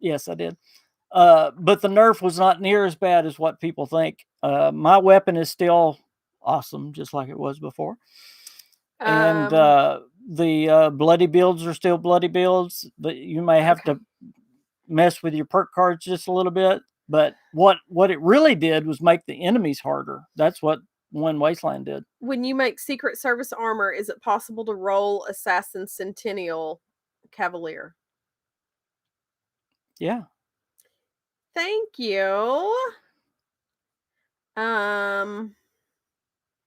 Yes, I did. But the nerf was not near as bad as what people think. My weapon is still awesome, just like it was before. And the bloody builds are still bloody builds. But you may have to mess with your perk cards just a little bit. But what it really did was make the enemies harder. That's what One Wasteland did. When you make Secret Service armor, is it possible to roll Assassin Centennial Cavalier? Yeah. Thank you.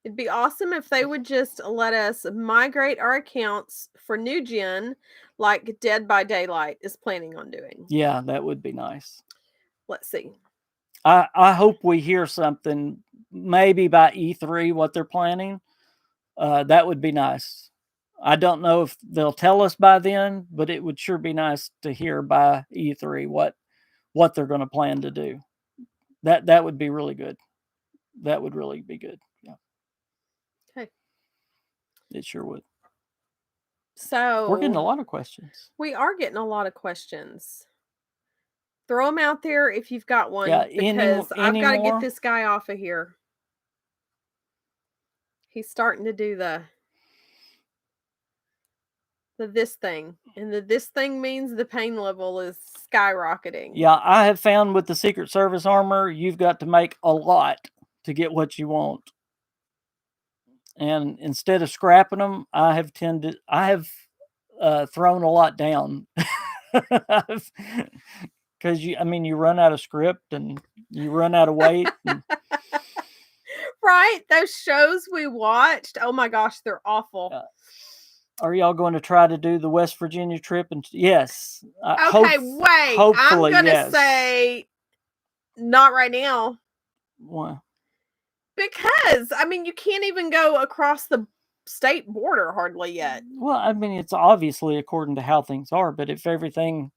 It'd be awesome if they would just let us migrate our accounts for new gen, like Dead by Daylight is planning on doing. Yeah, that would be nice. Let's see. I hope we hear something, maybe by E3, what they're planning. That would be nice. I don't know if they'll tell us by then, but it would sure be nice to hear by E3 what they're going to plan to do. That would be really good. That would really be good. Yeah. Okay. It sure would. So we're getting a lot of questions. We are getting a lot of questions. Throw them out there if you've got one, because I've got to get this guy off of here. He's starting to do the this thing, and the this thing means the pain level is skyrocketing. Yeah, I have found with the Secret Service armor, you've got to make a lot to get what you want. And instead of scrapping them, I have thrown a lot down. Because you run out of script and you run out of weight. Right? Those shows we watched, oh my gosh, they're awful. Are y'all going to try to do the West Virginia trip? And yes. Okay, wait. I'm going to say not right now. Why? Because, you can't even go across the state border hardly yet. Well, it's obviously according to how things are, but if everything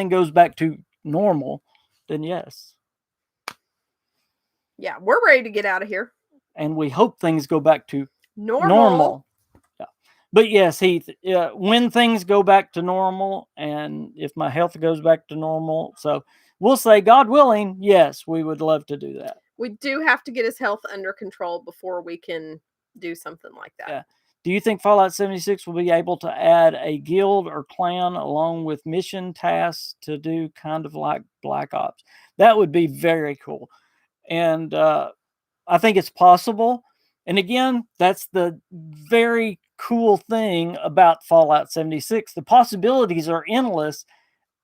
goes back to normal, then yes. Yeah, we're ready to get out of here. And we hope things go back to normal. Yeah. But yes, Heath, when things go back to normal, and if my health goes back to normal, so we'll say, God willing, yes, we would love to do that. We do have to get his health under control before we can do something like that. Yeah. Do you think Fallout 76 will be able to add a guild or clan along with mission tasks to do kind of like Black Ops? That would be very cool. And I think it's possible. And again, that's the very cool thing about Fallout 76. The possibilities are endless.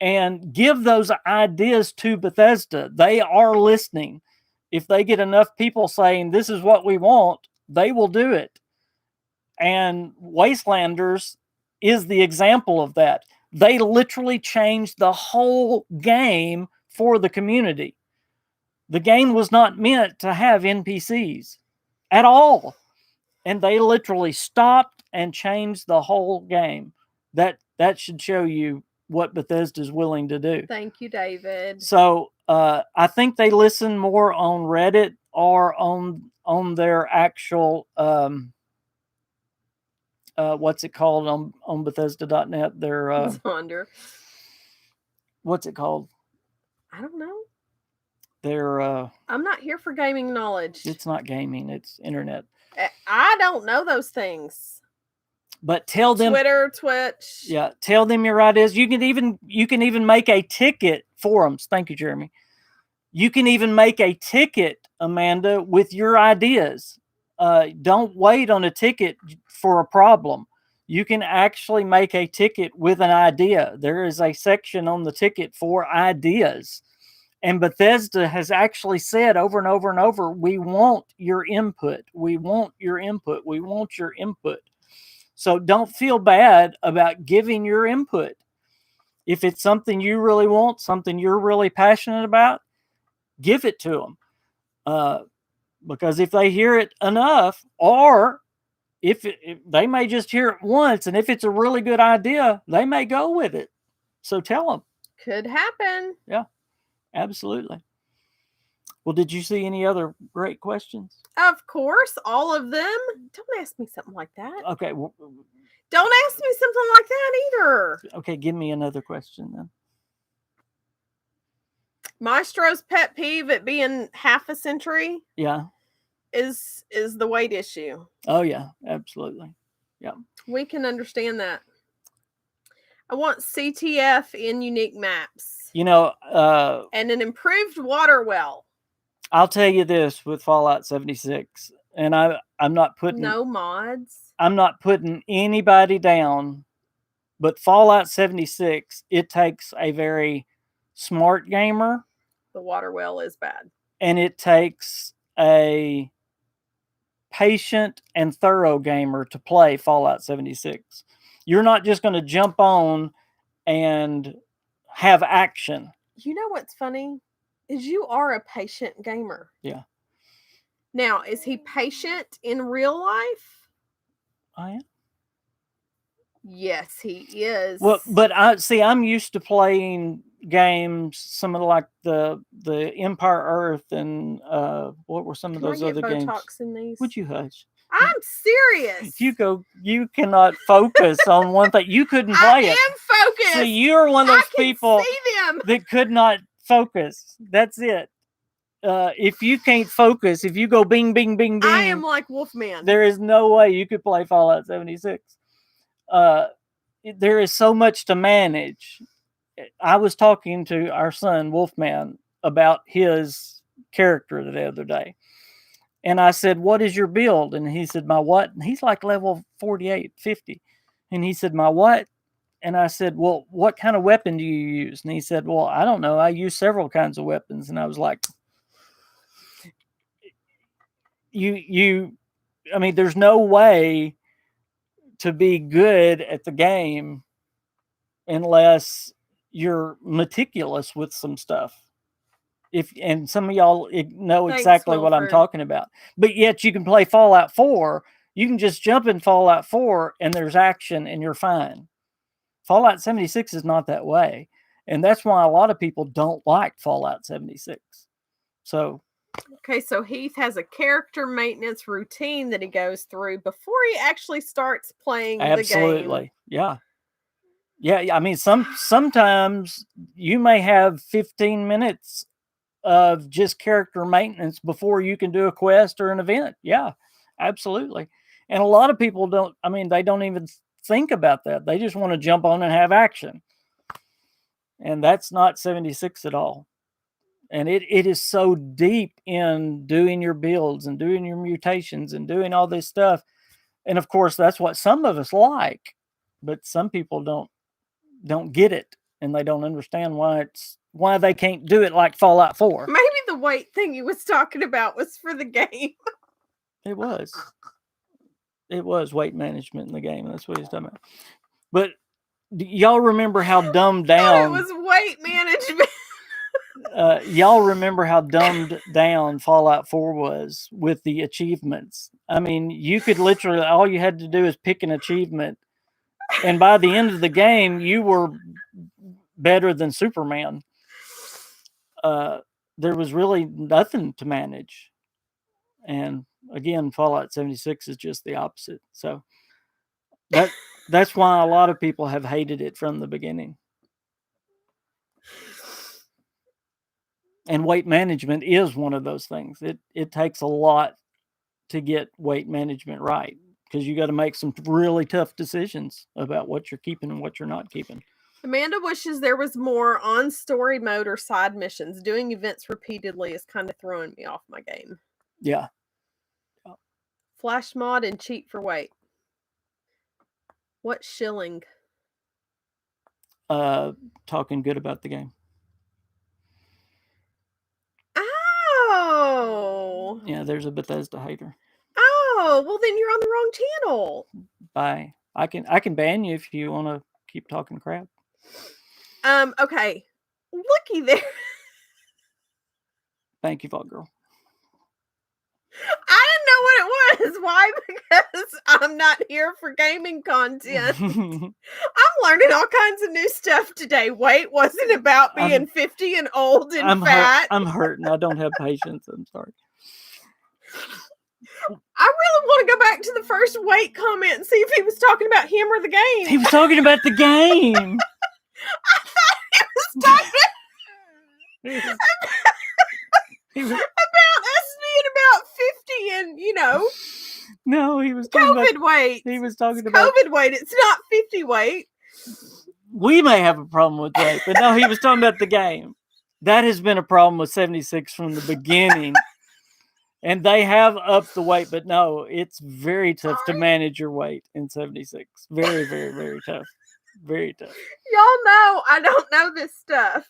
And give those ideas to Bethesda. They are listening. If they get enough people saying, this is what we want, they will do it. And Wastelanders is the example of that. They literally changed the whole game for the community. The game was not meant to have NPCs at all. And they literally stopped and changed the whole game. That should show you what Bethesda is willing to do. Thank you, David. So I think they listen more on Reddit or on their actual what's it called on Bethesda.net? Their Zonder. What's it called? I don't know. Their I'm not here for gaming knowledge. It's not gaming, it's internet. I don't know those things. But tell them Twitter, Twitch. Yeah, tell them your ideas. You can even make a ticket forums. Thank you, Jeremy. You can even make a ticket, Amanda, with your ideas. Don't wait on a ticket for a problem. You can actually make a ticket with an idea. There is a section on the ticket for ideas. And Bethesda has actually said over and over and over, we want your input. We want your input. We want your input. So don't feel bad about giving your input. If it's something you really want, something you're really passionate about, give it to them. Because if they hear it enough, or if they may just hear it once, and if it's a really good idea, they may go with it. So tell them. Could happen. Yeah, absolutely. Well, did you see any other great questions? Of course, all of them. Don't ask me something like that. Okay. Don't ask me something like that either. Okay, give me another question then. Maestro's pet peeve at being half a century. Yeah. Is the weight issue. Oh yeah, absolutely. Yeah. We can understand that. I want CTF in unique maps. And an improved water well. I'll tell you this with Fallout 76, and I'm not putting no mods. I'm not putting anybody down, but Fallout 76, it takes a very smart gamer. The water well is bad. And it takes a patient and thorough gamer to play Fallout 76. You're not just going to jump on and have action. You know what's funny? Is you are a patient gamer. Yeah. Now, is he patient in real life? I am. Yes, he is. Well, but I'm used to playing games, some of like the Empire Earth and what were some of those other games? In these? Would you hush? I'm serious. You cannot focus on one thing. You couldn't play it. I am focused. So you're one of those people see them. that could not focus. That's it. If you can't focus, if you go bing, bing, bing, bing. I am like Wolfman. There is no way you could play Fallout 76. There is so much to manage. I was talking to our son, Wolfman, about his character the other day. And I said, what is your build? And he said, my what? And he's like level 48, 50. And he said, my what? And I said, well, what kind of weapon do you use? And he said, well, I don't know. I use several kinds of weapons. And I was like, I mean, there's no way to be good at the game unless you're meticulous with some stuff. And some of y'all know exactly what I'm talking about. But yet you can play Fallout 4. You can just jump in Fallout 4 and there's action and you're fine. Fallout 76 is not that way. And that's why a lot of people don't like Fallout 76. So. Okay, so Heath has a character maintenance routine that he goes through before he actually starts playing the game. Absolutely. Yeah. Yeah. I mean, sometimes you may have 15 minutes of just character maintenance before you can do a quest or an event. Yeah, absolutely. And a lot of people they don't even think about that. They just want to jump on and have action. And that's not 76 at all. And it is so deep in doing your builds and doing your mutations and doing all this stuff. And of course, that's what some of us like, but some people don't get it, and they don't understand why they can't do it like Fallout 4. Maybe the weight thing you was talking about was for the game. It was weight management in the game. That's what he's talking about. But y'all remember how dumbed down it was weight management. Y'all remember how dumbed down Fallout 4 was with the achievements. I mean, you could literally, all you had to do is pick an achievement, and by the end of the game, you were better than Superman. There was really nothing to manage. And again, Fallout 76 is just the opposite. So that's why a lot of people have hated it from the beginning. And weight management is one of those things. It takes a lot to get weight management right, because you got to make some really tough decisions about what you're keeping and what you're not keeping. Amanda wishes there was more on story mode or side missions. Doing events repeatedly is kind of throwing me off my game. Yeah. Flash mod and cheat for weight. What shilling? Talking good about the game. Oh. Yeah, there's a Bethesda hater. Oh, well then you're on the wrong channel. Bye. I can ban you if you want to keep talking crap. Okay. Looky there. Thank you, Vault Girl. I didn't know what it was. Why? Because I'm not here for gaming content. I'm learning all kinds of new stuff today. Weight wasn't about being 50 and old and fat. I'm hurting. I don't have patience. I'm sorry. I really want to go back to the first weight comment and see if he was talking about him or the game. He was talking about the game. I thought he was talking about us being about 50 and, No, he was talking COVID weight. He was talking about COVID weight. It's not 50 weight. We may have a problem with weight, but no, he was talking about the game. That has been a problem with 76 from the beginning. And they have upped the weight, but no, it's very tough to manage your weight in 76. Very, very, very tough. Very tough. Y'all know I don't know this stuff.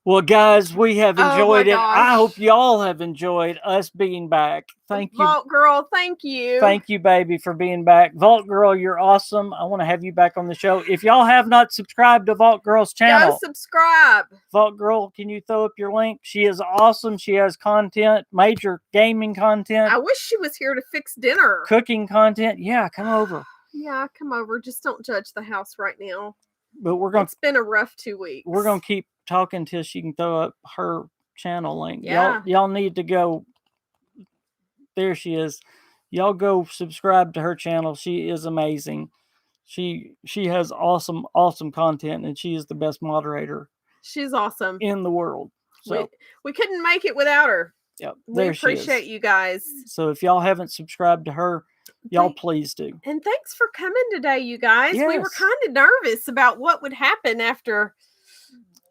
Well, guys, we have enjoyed it. Gosh. I hope y'all have enjoyed us being back. Thank you. Vault Girl, thank you. Thank you, baby, for being back. Vault Girl, you're awesome. I want to have you back on the show. If y'all have not subscribed to Vault Girl's channel, go subscribe. Vault Girl, can you throw up your link? She is awesome. She has content, major gaming content. I wish she was here to fix dinner. Cooking content. Yeah, come over. Yeah, come over. Just don't judge the house right now. But it's been a rough 2 weeks. We're gonna keep talking till she can throw up her channel link. Yeah. Y'all need to go. There she is. Y'all go subscribe to her channel. She is amazing. She has awesome content, and she is the best moderator. She's awesome in the world. So we couldn't make it without her. Yep. We appreciate you guys. So if y'all haven't subscribed to her, y'all please do. And thanks for coming today, you guys. Yes. We were kind of nervous about what would happen after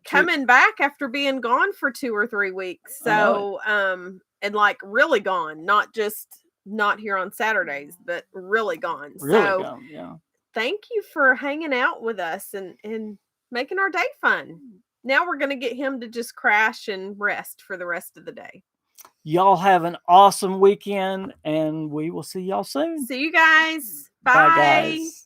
coming back after being gone for 2 or 3 weeks. So, and like really gone, not just not here on Saturdays, but really gone. Really gone, yeah. Thank you for hanging out with us and making our day fun. Now we're going to get him to just crash and rest for the rest of the day. Y'all have an awesome weekend, and we will see y'all soon. See you guys. Bye. Bye, guys.